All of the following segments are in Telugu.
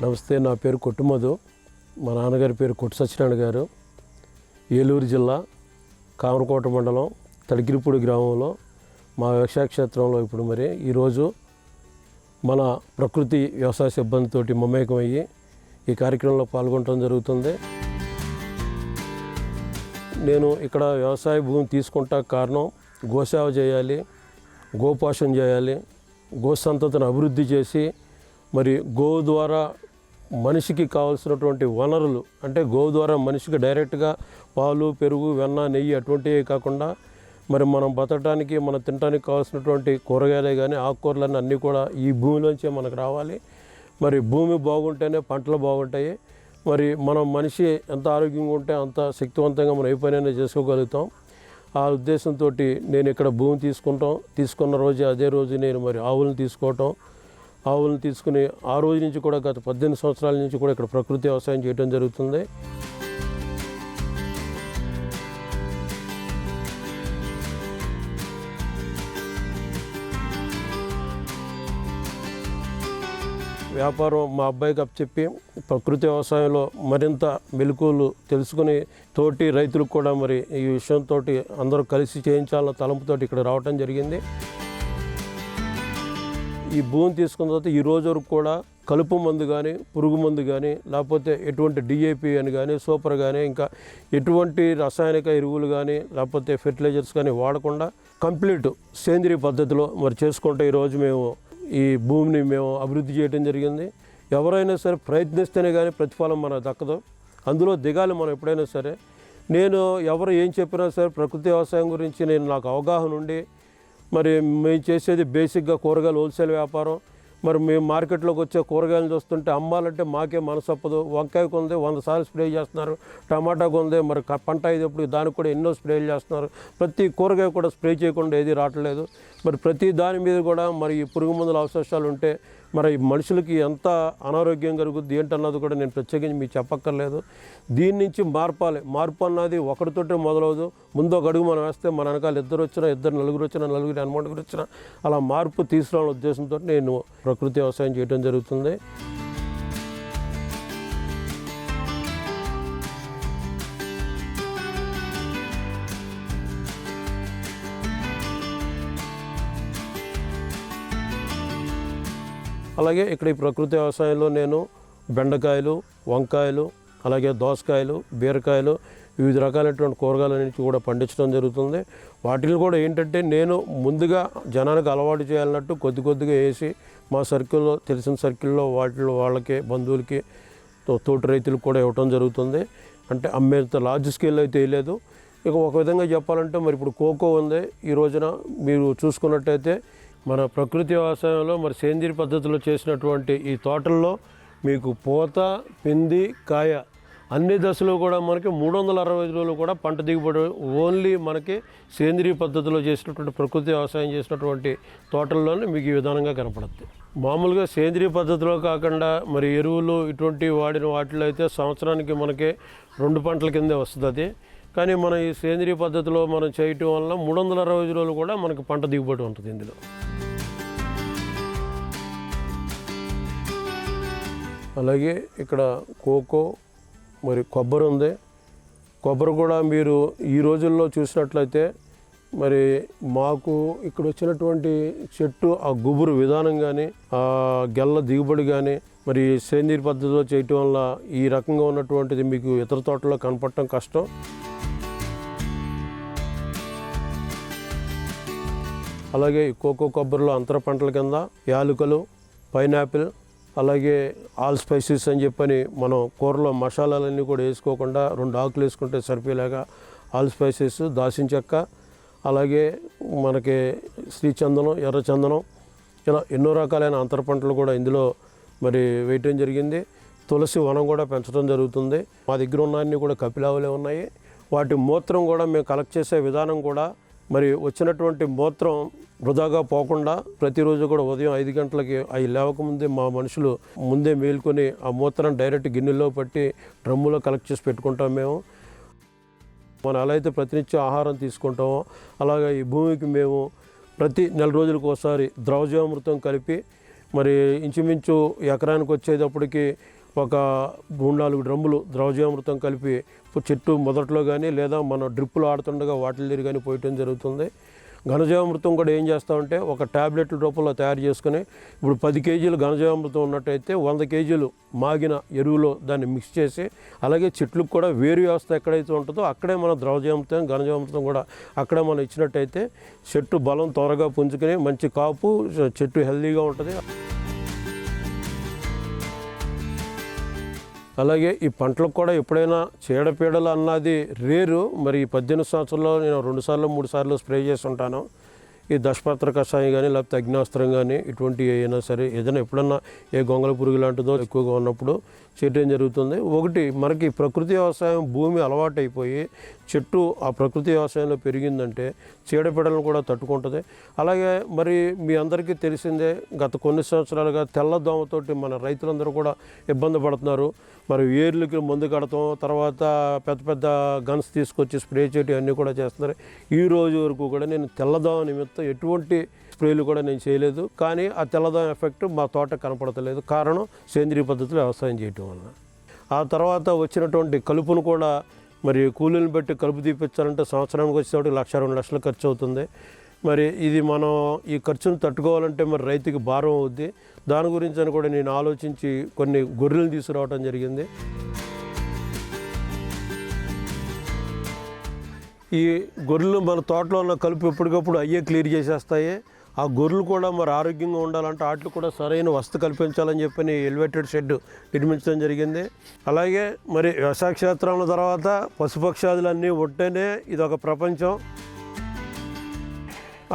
నమస్తే, నా పేరు కొట్టుమధు. మా నాన్నగారి పేరు కొట్టు సత్యనారాయణ గారు. ఏలూరు జిల్లా కామరకోట మండలం తడికిరిపూడి గ్రామంలో మా వ్యవసాయ క్షేత్రంలో ఇప్పుడు ఈరోజు మన ప్రకృతి వ్యవసాయ సిబ్బందితోటి మమేకమయ్యి ఈ కార్యక్రమంలో పాల్గొనడం జరుగుతుంది. నేను ఇక్కడ వ్యవసాయ భూమి తీసుకుంటా కారణం గోసేవ చేయాలి, గోపోషణ చేయాలి, గోసంతతిని అభివృద్ధి చేసి గోవు ద్వారా మనిషికి కావాల్సినటువంటి వనరులు అంటే గోవు ద్వారా మనిషికి డైరెక్ట్గా పాలు, పెరుగు, వెన్న, నెయ్యి అటువంటివి కాకుండా మనం బతకడానికి మనం తినడానికి కావాల్సినటువంటి కూరగాయలే కానీ ఆకుకూరలన్నీ అన్నీ కూడా ఈ భూమిలోంచే మనకు రావాలి. భూమి బాగుంటేనే పంటలు బాగుంటాయి. మనం మనిషి ఎంత ఆరోగ్యంగా ఉంటే అంత శక్తివంతంగా మనం ఏ పనైనా చేసుకోగలుగుతాం. ఆ ఉద్దేశంతో నేను ఇక్కడ భూమి తీసుకున్న రోజు అదే రోజు నేను ఆవులను తీసుకోవటం, ఆవులను తీసుకుని ఆ రోజు నుంచి కూడా గత 18 సంవత్సరాల నుంచి కూడా ఇక్కడ ప్రకృతి వ్యవసాయం చేయడం జరుగుతుంది. వ్యాపారం మా అబ్బాయికి అప్పచెప్పి ప్రకృతి వ్యవసాయంలో మరింత మెలకువలు తెలుసుకుని తోటి రైతులకు కూడా ఈ విషయంతో అందరూ కలిసి చేయించాలన్న తలంపుతో ఇక్కడ రావటం జరిగింది. ఈ భూమి తీసుకున్న తర్వాత ఈ రోజు వరకు కూడా కలుపు మందు కానీ, పురుగు మందు కానీ, లేకపోతే ఎటువంటి డిఏపి అని కానీ, సూపర్ కానీ, ఇంకా ఎటువంటి రసాయనిక ఎరువులు కానీ, లేకపోతే ఫెర్టిలైజర్స్ కానీ వాడకుండా కంప్లీట్ సేంద్రియ పద్ధతిలో చేసుకుంటే ఈరోజు మేము ఈ భూమిని అభివృద్ధి చేయడం జరిగింది. ఎవరైనా సరే ప్రయత్నిస్తేనే కానీ ప్రతిఫలం మనకు దక్కదు. అందులో దిగాలి మనం ఎప్పుడైనా సరే. నేను ఎవరు ఏం చెప్పినా సరే ప్రకృతి వ్యవసాయం గురించి నాకు అవగాహన ఉండి మేము చేసేది బేసిక్గా కూరగాయలు హోల్సేల్ వ్యాపారం. మేము మార్కెట్లోకి వచ్చే కూరగాయలు చూస్తుంటే అమ్మాలంటే మాకే మనసప్పదు. వంకాయ కొంది 100 సార్లు స్ప్రే చేస్తున్నారు, టమాటా కొంది పంట అయ్యేటప్పుడు దానికి కూడా ఎన్నో స్ప్రేలు చేస్తున్నారు. ప్రతి కూరగాయ కూడా స్ప్రే చేయకుండా ఏది రావట్లేదు. ప్రతి దాని మీద కూడా ఈ పురుగు మందుల అవశేషాలు ఉంటే మనుషులకి ఎంత అనారోగ్యం కలుగుద్ది ఏంటన్నది కూడా నేను ప్రత్యేకించి మీకు చెప్పక్కర్లేదు. దీని నుంచి మార్పు అన్నది ఒకరితోటే మొదలవదు. ముందు ఒక అడుగు మనం వేస్తే మన వెనకాల ఇద్దరు వచ్చినా, నలుగురు వచ్చినా, నలుగురు ఎనమండుగురు వచ్చినా అలా మార్పు తీసుకురావాలనే ఉద్దేశంతో నేను ప్రకృతి వ్యవసాయం చేయడం జరుగుతుంది. అలాగే ఇక్కడ ఈ ప్రకృతి వ్యవసాయంలో నేను బెండకాయలు, వంకాయలు, అలాగే దోసకాయలు, బీరకాయలు, వివిధ రకాలైనటువంటి కూరగాయలన్నింటి కూడా పండించడం జరుగుతుంది. వాటిని కూడా ఏంటంటే నేను ముందుగా జనానికి అలవాటు చేయాలన్నట్టు కొద్దిగా వేసి మా సర్కిల్లో, తెలిసిన సర్కిల్లో వాళ్ళకి, బంధువులకి, తోటి రైతులకు కూడా ఇవ్వటం జరుగుతుంది. అంటే అమ్మేంత లార్జ్ స్కేల్ అయితే వేయలేదు. ఇక ఒక విధంగా చెప్పాలంటే ఇప్పుడు కోకో ఉంది. ఈ రోజున మీరు చూసుకున్నట్టయితే మన ప్రకృతి వ్యవసాయంలో సేంద్రియ పద్ధతిలో చేసినటువంటి ఈ తోటల్లో మీకు పూత, పిండి, కాయ అన్ని దశలు కూడా 365 రోజులు కూడా పంట దిగుబడి ఓన్లీ సేంద్రియ పద్ధతిలో చేసినటువంటి ప్రకృతి వ్యవసాయం చేసినటువంటి తోటల్లోనే మీకు ఈ విధానంగా కనపడుతుంది. మామూలుగా సేంద్రియ పద్ధతిలో కాకుండా ఎరువులు ఇటువంటి వాడిన వాటిలో అయితే సంవత్సరానికి 2 పంటల కిందే వస్తుంది. కానీ ఈ సేంద్రియ పద్ధతిలో చేయటం వల్ల 365 రోజులు కూడా పంట దిగుబడి ఉంటుంది. ఇందులో అలాగే ఇక్కడ కోకో, కొబ్బరి ఉంది. కొబ్బరి కూడా మీరు ఈ రోజుల్లో చూసినట్లయితే మాకు ఇక్కడ వచ్చినటువంటి చెట్టు ఆ గుబురు విధానం కానీ, ఆ గెల్ల దిగుబడి కానీ సేంద్రియ పద్ధతిలో చేయటం వల్ల ఈ రకంగా ఉన్నటువంటిది మీకు ఇతర తోటల్లో కనపడటం కష్టం. అలాగే కోకో, కొబ్బరిలో అంతర పంటల కింద యాలుకలు, పైనాపిల్, అలాగే ఆల్ స్పైసెస్ అని చెప్పని మనం కూరలో మసాలాలన్నీ కూడా వేసుకోకుండా 2 ఆకులు వేసుకుంటే సరిపోయేలాగా ఆల్ స్పైసెస్, దాల్చిన చెక్క, అలాగే శ్రీచందనం, ఎర్రచందనం, ఇలా ఎన్నో రకాలైన అంతర పంటలు కూడా ఇందులో వేయటం జరిగింది. తులసి వనం కూడా పెంచడం జరుగుతుంది. మా దగ్గర ఉన్నవన్నీ కూడా కపిలావులే ఉన్నాయి. వాటి మూత్రం కూడా మేము కలెక్ట్ చేసే విధానం కూడా వచ్చినటువంటి మూత్రం వృధాగా పోకుండా ప్రతిరోజు కూడా ఉదయం 5 గంటలకి అవి లేవకముందే మా మనుషులు ముందే మేల్కొని ఆ మూత్రం డైరెక్ట్ గిన్నెలో పట్టి డ్రమ్ములో కలెక్ట్ చేసి పెట్టుకుంటాం. మేము మనం ఎలా అయితే ప్రతినిత్యం ఆహారం తీసుకుంటామో అలాగే ఈ భూమికి మేము ప్రతి నెల రోజులకు ఒకసారి ద్రవజీవామృతం కలిపి మరి ఇంచుమించు ఎకరానికి వచ్చేటప్పటికి ఒక 3-4 డ్రమ్ములు ద్రవజీవామృతం కలిపి చెట్టు మొదట్లో కానీ లేదా మనం డ్రిప్పులు ఆడుతుండగా వాటిల దగ్గర కానీ పోయటం జరుగుతుంది. ఘనజీవామృతం కూడా ఏం చేస్తామంటే ఒక ట్యాబ్లెట్ల రూపంలో తయారు చేసుకుని ఇప్పుడు 10 కేజీలు ఘనజీవామృతం ఉన్నట్టయితే 100 కేజీలు మాగిన ఎరువులో దాన్ని మిక్స్ చేసి అలాగే చెట్లకు కూడా వేరు వ్యవస్థ ఎక్కడైతే ఉంటుందో అక్కడే మనం ద్రవజీవామృతం ఘనజీవామృతం కూడా అక్కడే మనం ఇచ్చినట్టయితే చెట్టు బలం త్వరగా పుంజుకుని మంచి కాపు చెట్టు హెల్తీగా ఉంటుంది. అలాగే ఈ పంటలకు కూడా ఎప్పుడైనా చీడపీడలు అన్నది రేరు. మరి 18 సంవత్సరాల్లో నేను 2 సార్లు 3 సార్లు స్ప్రే చేసి ఉంటాను. ఈ దశపత్ర కషాయం కానీ లేకపోతే అగ్నాస్త్రం కానీ ఇటువంటి అయినా సరే ఏదైనా ఎప్పుడన్నా ఏ గొంగళ పురుగు లాంటిదో ఎక్కువగా ఉన్నప్పుడు చేయడం జరుగుతుంది. ఒకటి మనకి ప్రకృతి వ్యవసాయం భూమి అలవాటు అయిపోయి చెట్టు ఆ ప్రకృతి వ్యవసాయంలో పెరిగిందంటే చీడపీడలను కూడా తట్టుకుంటుంది. అలాగే మరి మీ అందరికీ తెలిసిందే గత కొన్ని సంవత్సరాలుగా తెల్లదోమతోటి మన రైతులందరూ కూడా ఇబ్బంది పడుతున్నారు. మరి ఏర్లకి మందు కడతాం, తర్వాత పెద్ద పెద్ద గన్స్ తీసుకొచ్చి స్ప్రే చేయటం అన్నీ కూడా చేస్తున్నారు. ఈ రోజు వరకు కూడా నేను తెల్లదోమ నిమిత్తం ఎటువంటి స్ప్రేలు కూడా నేను చేయలేదు. కానీ ఆ తెల్లదోమ ఎఫెక్ట్ మా తోట కనపడతలేదు. కారణం సేంద్రీయ పద్ధతిలో వ్యవసాయం చేయటం వల్ల. ఆ తర్వాత వచ్చినటువంటి కలుపును కూడా మరి కూలీలను బట్టి కలుపు తీపించాలంటే సంవత్సరానికి వచ్చేటప్పుడు 1-2 లక్షలు ఖర్చు అవుతుంది. మరి ఇది మనం ఈ ఖర్చును తట్టుకోవాలంటే మరి రైతుకి భారం అవుద్ది. దాని గురించి అని కూడా నేను ఆలోచించి కొన్ని గొర్రెలను తీసుకురావడం జరిగింది. ఈ గొర్రెలు మన తోటలో ఉన్న కలుపు ఎప్పటికప్పుడు అయ్యే క్లియర్ చేసేస్తాయి. ఆ గొర్రెలు కూడా మరి ఆరోగ్యంగా ఉండాలంటే వాటికి కూడా సరైన వసతి కల్పించాలని చెప్పి ఎలివేటెడ్ షెడ్ నిర్మించడం జరిగింది. అలాగే మరి వ్యవసాయ క్షేత్రంలో తర్వాత పశుపక్షాదులన్నీ ఉంటేనే ఇది ఒక ప్రపంచం.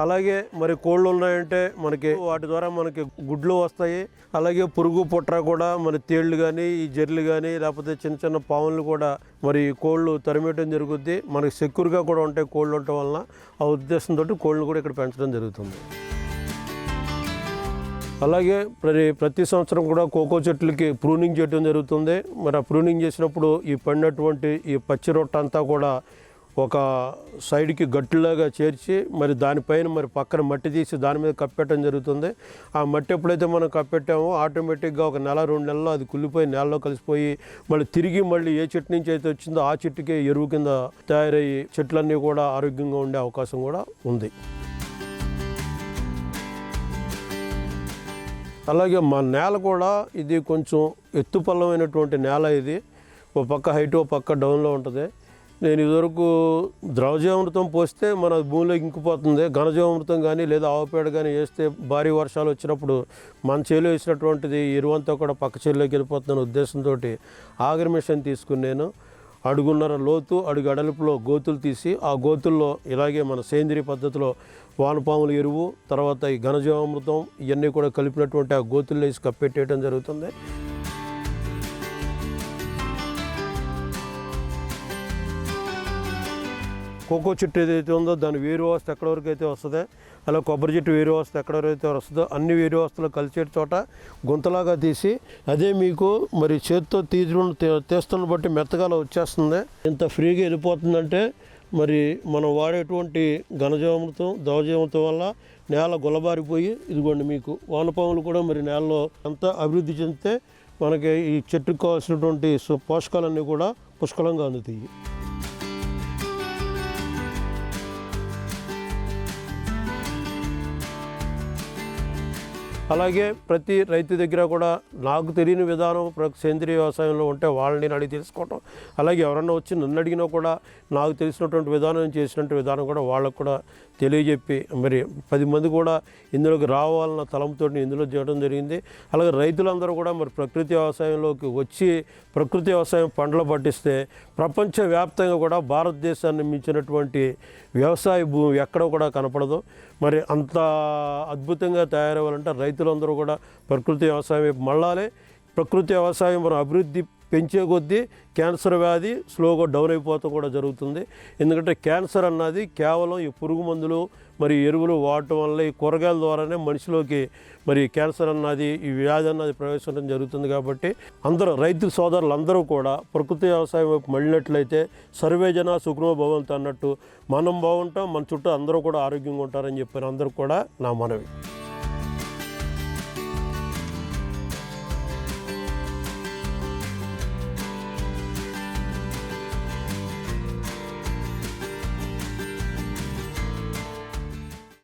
అలాగే మరి కోళ్ళు ఉన్నాయంటే మనకి వాటి ద్వారా మనకి గుడ్లు వస్తాయి. అలాగే పురుగు పుట్ర కూడా మరి తేళ్లు కానీ ఈ జెర్లు కానీ లేకపోతే చిన్న చిన్న పాములు కూడా మరి కోళ్ళు తరిమేయటం జరుగుద్ది. మనకి సెక్యూర్గా కూడా ఉంటాయి కోళ్ళు ఉండటం వలన. ఆ ఉద్దేశంతో కోళ్ళను కూడా ఇక్కడ పెంచడం జరుగుతుంది. అలాగే ప్రతి సంవత్సరం కూడా కోకో చెట్లకి ప్రూనింగ్ చేయడం జరుగుతుంది. మరి ఆ ప్రూనింగ్ చేసినప్పుడు ఈ పడినటువంటి ఈ పచ్చి రొట్ట అంతా కూడా ఒక సైడ్కి గట్టులాగా చేర్చి మరి దానిపైన మరి పక్కన మట్టి తీసి దాని మీద కప్పెట్టడం జరుగుతుంది. ఆ మట్టి ఎప్పుడైతే మనం కప్పెట్టామో ఆటోమేటిక్గా ఒక 1-2 నెలల్లో అది కుళ్ళిపోయి నేలలో కలిసిపోయి మళ్ళీ ఏ చెట్టు నుంచి అయితే వచ్చిందో ఆ చెట్టుకే ఎరువు కింద తయారయ్యి చెట్లన్నీ కూడా ఆరోగ్యంగా ఉండే అవకాశం కూడా ఉంది. అలాగే మా నేల కూడా ఇది కొంచెం ఎత్తుపల్లమైనటువంటి నేల. ఇది ఒక పక్క హైట్ ఒక పక్క డౌన్లో ఉంటుంది. నేను ఇదివరకు ద్రవజీవామృతం పోస్తే మన భూమిలో ఇంకిపోతుంది. ఘనజీవామృతం కానీ లేదా ఆవుపేడ కానీ వేస్తే భారీ వర్షాలు వచ్చినప్పుడు మన చేలో వేసినటువంటిది ఎరువంతా కూడా పక్క చేలోకి వెళ్ళిపోతుందనే ఉద్దేశంతో ఆగర్ మిషన్ తీసుకుని నేను 1.5 లోతు అడుగు అడలుపులో గోతులు తీసి ఆ గోతుల్లో ఇలాగే మన సేంద్రీయ పద్ధతిలో వానపాముల ఎరువు తర్వాత ఈ ఘనజీవామృతం ఇవన్నీ కూడా కలిపినటువంటి ఆ గోతుల్లో వేసి కప్పెట్టేయడం జరుగుతుంది. కోకో చెట్టు ఏదైతే ఉందో దాని వేరు వ్యవస్థ ఎక్కడి వరకు అయితే వస్తుందో, అలా కొబ్బరి చెట్టు వేరు వ్యవస్థ ఎక్కడైతే వస్తుందో అన్ని వేరు వ్యవస్థలు కలిసే చోట గుంతలాగా తీసి అదే మీకు మరి చేతితో తీస్తున్న బట్టి మెత్తగా వచ్చేస్తుంది. ఇంత ఫ్రీగా వెళ్ళిపోతుందంటే మరి మనం వాడేటువంటి ఘనజీవామృతం ద్రవజీవామృతం వల్ల నేల గుల్లబారిపోయి ఇదిగోండి మీకు వానపాములు కూడా మరి నేలలో అంతా అభివృద్ధి చెందితే మనకి ఈ చెట్టుకు కావాల్సినటువంటి పోషకాలన్నీ కూడా పుష్కలంగా అందుతాయి. అలాగే ప్రతి రైతు దగ్గర కూడా నాకు తెలియని విధానం సేంద్రీయ వ్యవసాయంలో ఉంటే వాళ్ళని అడిగి తెలుసుకోవటం, అలాగే ఎవరన్నా వచ్చి నన్ను అడిగినా కూడా నాకు తెలిసినటువంటి విధానం చేసినటువంటి విధానం కూడా వాళ్ళకు కూడా తెలియజెప్పి మరి 10 మంది కూడా ఇందులోకి రావాలన్న తలంతో ఇందులో చేయడం జరిగింది. అలాగే రైతులందరూ కూడా మరి ప్రకృతి వ్యవసాయంలోకి వచ్చి ప్రకృతి వ్యవసాయం పంటలు పట్టిస్తే ప్రపంచవ్యాప్తంగా కూడా భారతదేశాన్ని మించినటువంటి వ్యవసాయ భూమి ఎక్కడ కూడా కనపడదు. మరి అంత అద్భుతంగా తయారవ్వాలంటే రైతులందరూ కూడా ప్రకృతి వ్యవసాయం వైపు మళ్ళాలి. ప్రకృతి వ్యవసాయం మనం అభివృద్ధి పెంచే కొద్దీ క్యాన్సర్ వ్యాధి స్లోగా డౌన్ అయిపోవడం కూడా జరుగుతుంది. ఎందుకంటే క్యాన్సర్ అన్నది కేవలం ఈ పురుగు మందులు మరి ఎరువులు వాడటం వల్ల ఈ కూరగాయల ద్వారానే మనిషిలోకి మరి క్యాన్సర్ అన్నది ఈ వ్యాధి అన్నది ప్రవేశించడం జరుగుతుంది. కాబట్టి అందరూ రైతు సోదరులందరూ కూడా ప్రకృతి వ్యవసాయం వైపు మళ్ళినట్లయితే సర్వే జన సుఖనో భవంతు అన్నట్టు మనం బాగుంటాం, మన చుట్టూ అందరూ కూడా ఆరోగ్యంగా ఉంటారని చెప్పిన అందరూ కూడా నా మనవి.